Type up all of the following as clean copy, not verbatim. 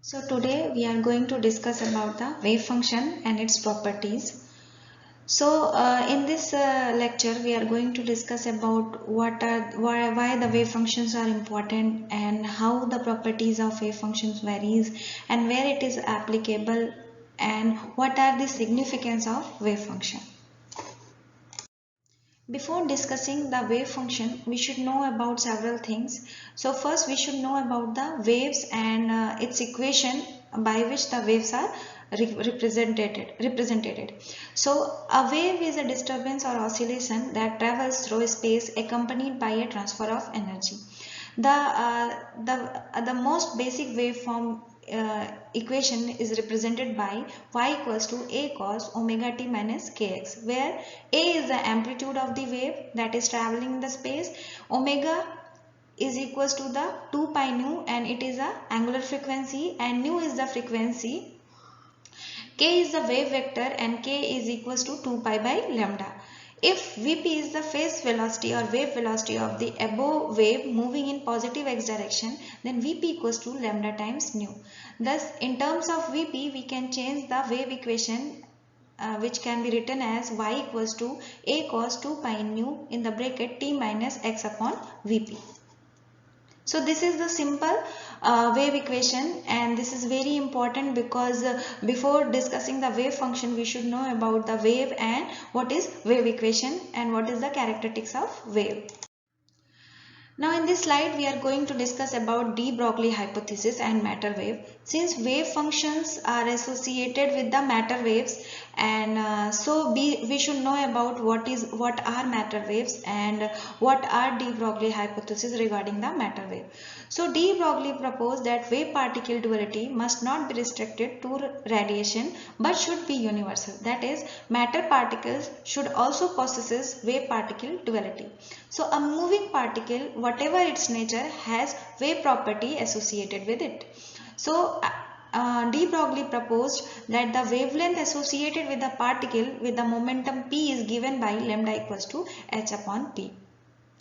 So today we are going to discuss about the wave function and its properties. So in this lecture we are going to discuss about why the wave functions are important and how the properties of wave functions varies and where it is applicable and what are the significance of wave function. Before discussing the wave function, we should know about several things. So first we should know about the waves and its equation by which the waves are represented. So a wave is a disturbance or oscillation that travels through space accompanied by a transfer of energy. The most basic waveform equation is represented by y equals to a cos omega t minus kx, where a is the amplitude of the wave that is traveling in the space, omega is equals to the 2 pi nu and it is a angular frequency, and nu is the frequency, k is the wave vector and k is equals to 2 pi by lambda. If Vp is the phase velocity or wave velocity of the above wave moving in positive x direction, then Vp equals to lambda times nu. Thus, in terms of Vp, we can change the wave equation which can be written as y equals to a cos 2 pi nu in the bracket t minus x upon Vp. So this is the simple wave equation, and this is very important because before discussing the wave function we should know about the wave and what is wave equation and what is the characteristics of wave. Now in this slide we are going to discuss about de Broglie hypothesis and matter wave. Since wave functions are associated with the matter waves, and we should know about what are matter waves and what are de Broglie hypothesis regarding the matter wave. So de Broglie proposed that wave particle duality must not be restricted to radiation but should be universal. That is, matter particles should also possess wave particle duality. So a moving particle, whatever its nature, has wave property associated with it. So de Broglie proposed that the wavelength associated with the particle with the momentum p is given by lambda equals to h upon p.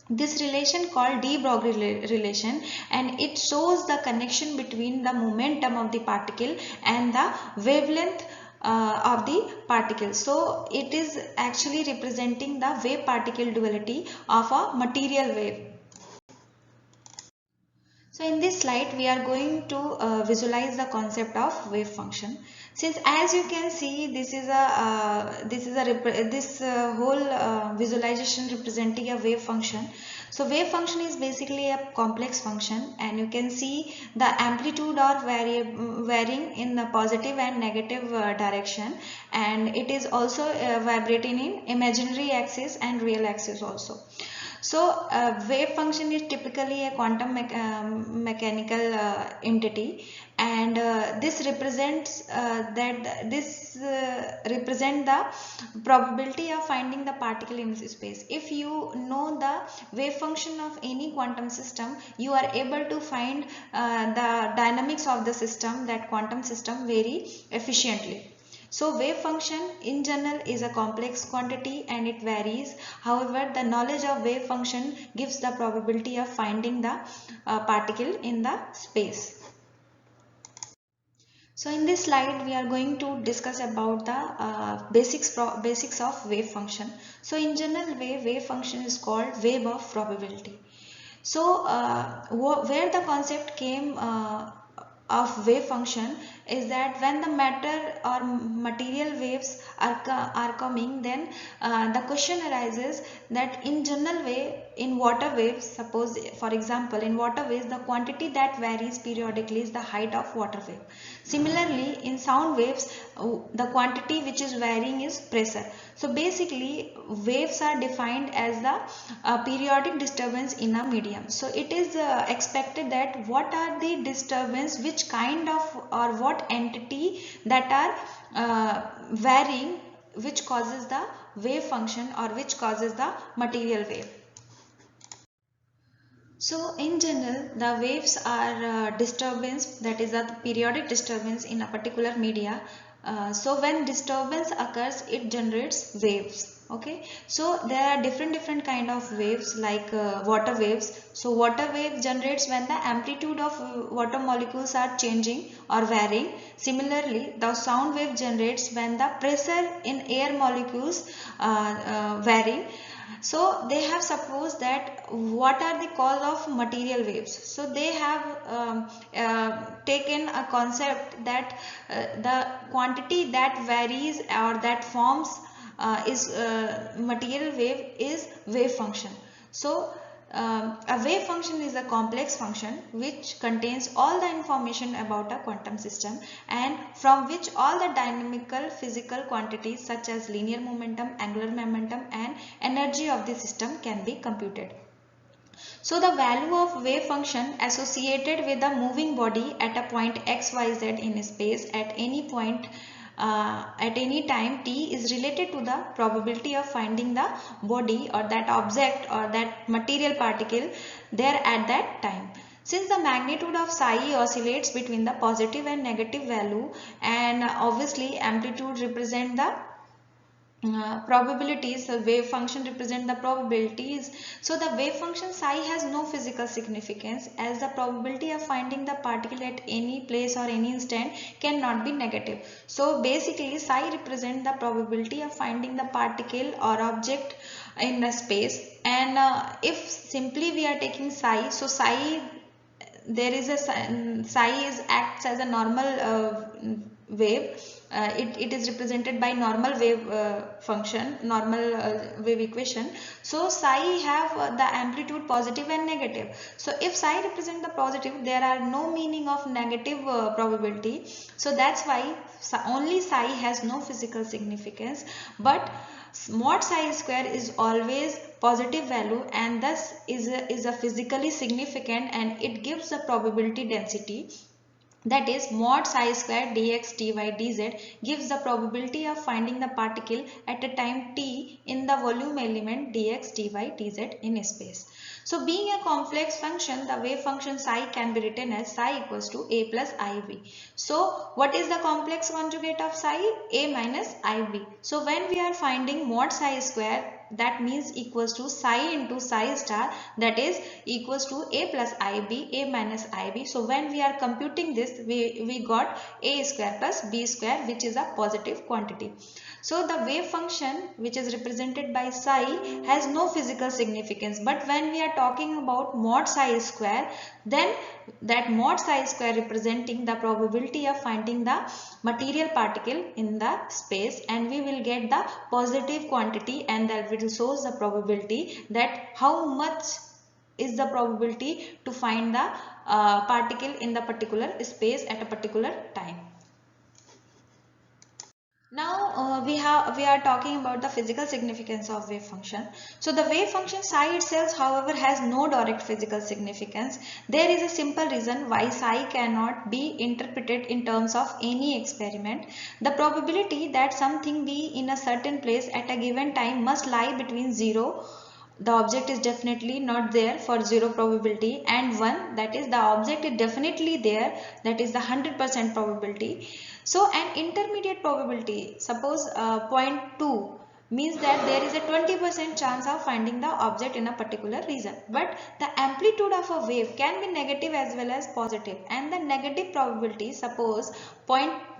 This relation called de Broglie relation, and it shows the connection between the momentum of the particle and the wavelength of the particle. So it is actually representing the wave particle duality of a material wave. So in this slide we are going to visualize the concept of wave function. Since as you can see, this whole visualization representing a wave function. So wave function is basically a complex function, and you can see the amplitude are varying in the positive and negative direction, and it is also vibrating in imaginary axis and real axis also. So wave function is typically a quantum mechanical entity, and this represents represent the probability of finding the particle in space. If you know the wave function of any quantum system, you are able to find the dynamics of the system, that quantum system, very efficiently. So wave function in general is a complex quantity and it varies. However, the knowledge of wave function gives the probability of finding the particle in the space. So in this slide we are going to discuss about the basics of wave function. So in general wave function is called wave of probability. So where the concept came of wave function is that when the matter or material waves are coming, then the question arises that in general way, in water waves, suppose for example in water waves the quantity that varies periodically is the height of water wave. Similarly in sound waves the quantity which is varying is pressure. So basically waves are defined as the periodic disturbance in a medium. So it is expected that what are the disturbance, which kind of or what entity that are varying, which causes the wave function or which causes the material wave. So in general the waves are disturbance, that is a periodic disturbance in a particular media. So when disturbance occurs it generates waves. Okay, so there are different kind of waves like water waves. So water wave generates when the amplitude of water molecules are changing or varying. Similarly, the sound wave generates when the pressure in air molecules vary. So they have supposed that what are the cause of material waves. So they have taken a concept that the quantity that varies or that forms is material wave is wave function. So a wave function is a complex function which contains all the information about a quantum system and from which all the dynamical physical quantities such as linear momentum, angular momentum and energy of the system can be computed. So the value of wave function associated with the moving body at a point xyz in space at any point at any time t is related to the probability of finding the body or that object or that material particle there at that time. Since the magnitude of psi oscillates between the positive and negative value and obviously amplitude represent the probabilities, the wave function represent the probabilities. So the wave function psi has no physical significance as the probability of finding the particle at any place or any instant cannot be negative. So basically psi represent the probability of finding the particle or object in the space, and if simply we are taking psi, so psi there is a psi is acts as a normal wave. It is represented by normal wave function, normal wave equation. So psi have the amplitude positive and negative. So if psi represent the positive, there are no meaning of negative probability. So that's why only psi has no physical significance, but mod psi square is always positive value and thus is a physically significant, and it gives the probability density, that is mod psi square dx dy dz gives the probability of finding the particle at a time t in the volume element dx dy dz in space. So being a complex function, the wave function psi can be written as psi equals to a plus ib. So what is the complex conjugate of psi? A minus ib. So when we are finding mod psi square, that means equals to psi into psi star, that is equals to a plus ib, a minus ib. So when we are computing this, we got a square plus b square, which is a positive quantity. So the wave function which is represented by psi has no physical significance, but when we are talking about mod psi square, then that mod psi square representing the probability of finding the material particle in the space, and we will get the positive quantity, and that will shows the probability that how much is the probability to find the particle in the particular space at a particular time. Now we are talking about the physical significance of wave function. So the wave function psi itself, however, has no direct physical significance. There is a simple reason why psi cannot be interpreted in terms of any experiment. The probability that something be in a certain place at a given time must lie between 0, the object is definitely not there for 0 probability, and 1, that is the object is definitely there, that is the 100% probability. So an intermediate probability, suppose 0.2 means that there is a 20% chance of finding the object in a particular region, but the amplitude of a wave can be negative as well as positive, and the negative probability, suppose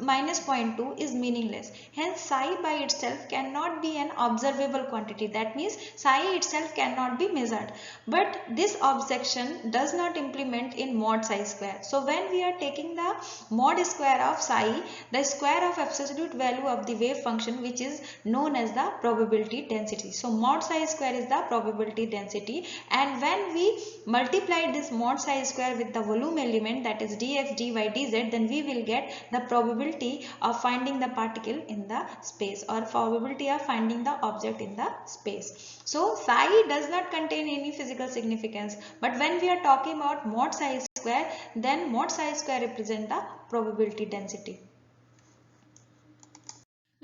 minus 0.2, is meaningless. Hence psi by itself cannot be an observable quantity, that means psi itself cannot be measured. But this objection does not implement in mod psi square. So when we are taking the mod square of psi, the square of absolute value of the wave function, which is known as the probability density. So mod psi square is the probability density, and when we multiply this mod psi square with the volume element, that is dx dy dz, then we will get the probability of finding the particle in the space, or probability of finding the object in the space. So psi does not contain any physical significance, but when we are talking about mod psi square, then mod psi square represent the probability density.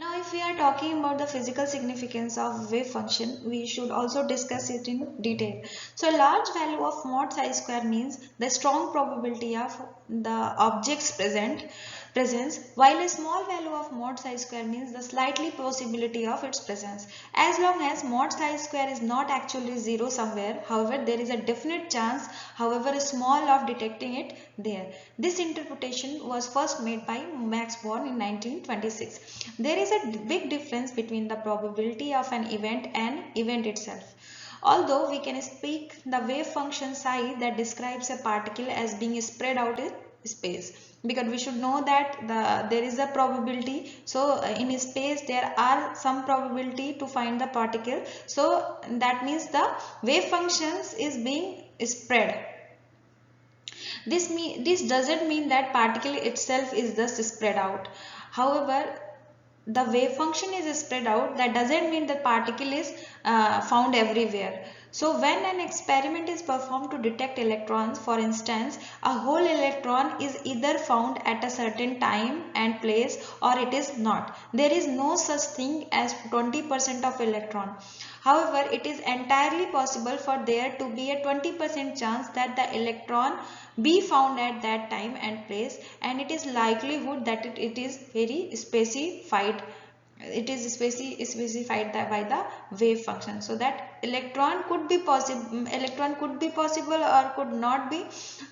Now, if we are talking about the physical significance of wave function, we should also discuss it in detail. So, a large value of mod psi square means the strong probability of the object's presence, while a small value of mod psi square means the slightly possibility of its presence. As long as mod psi square is not actually zero somewhere, however, there is a definite chance, however small, of detecting it there. This interpretation was first made by Max Born in 1926. There is a big difference between the probability of an event and event itself. Although we can speak the wave function psi that describes a particle as being spread out in space, because we should know that there is a probability. So in space there are some probability to find the particle. So that means the wave functions is being spread. This doesn't mean that particle itself is thus spread out. However, the wave function is spread out, that doesn't mean the particle is found everywhere. So when an experiment is performed to detect electrons, for instance, a whole electron is either found at a certain time and place or it is not. There is no such thing as 20% of electron. However, it is entirely possible for there to be a 20% chance that the electron be found at that time and place, and it is likelihood that it is very specified. It is specified by the wave function. So that electron could be possible, or could not be.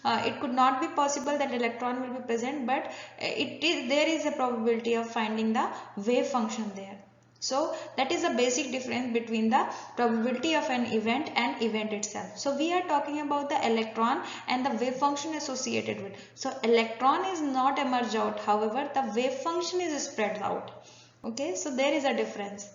It could not be possible that electron will be present, but there is a probability of finding the wave function there. So that is the basic difference between the probability of an event and event itself. So we are talking about the electron and the wave function associated with. So electron is not emerge out, however the wave function is spread out. Okay, so there is a difference.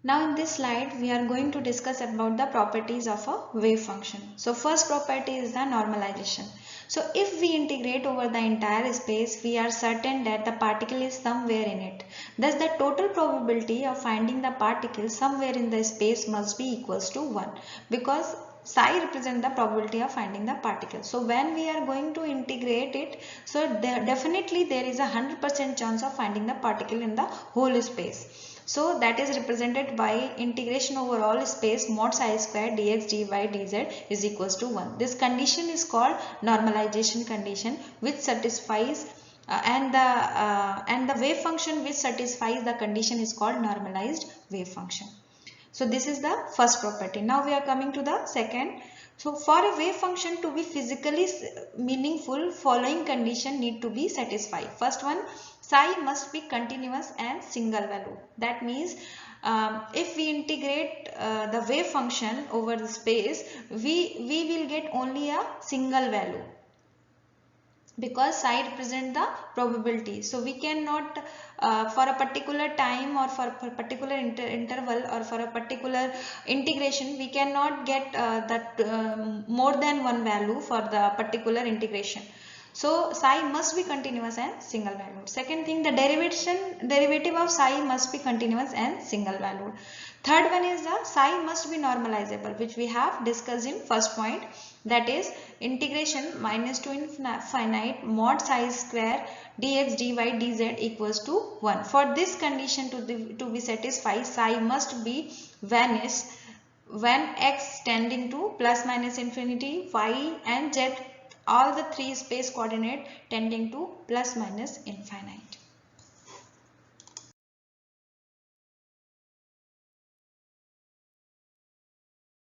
Now in this slide we are going to discuss about the properties of a wave function. So first property is the normalization. So if we integrate over the entire space, we are certain that the particle is somewhere in it. Thus the total probability of finding the particle somewhere in the space must be equals to 1, because psi represents the probability of finding the particle. So when we are going to integrate it, so definitely there is a 100% chance of finding the particle in the whole space. So that is represented by integration over all space mod psi square dx dy dz is equals to 1. This condition is called normalization condition, which satisfies and the wave function which satisfies the condition is called normalized wave function. So this is the first property. Now we are coming to the second. So for a wave function to be physically meaningful, following condition need to be satisfied. First one, psi must be continuous and single value. That means if we integrate the wave function over the space, we will get only a single value, because psi represent the probability. So we cannot for a particular time or for a particular interval or for a particular integration, we cannot get more than one value for the particular integration. So psi must be continuous and single valued. Second thing, the derivative of psi must be continuous and single valued. Third one is the psi must be normalizable, which we have discussed in first point, that is integration minus to infinite mod psi square dx dy dz equals to 1. For this condition to be satisfied, psi must be vanish when x tending to plus minus infinity, y and z, all the three space coordinate tending to plus minus infinite.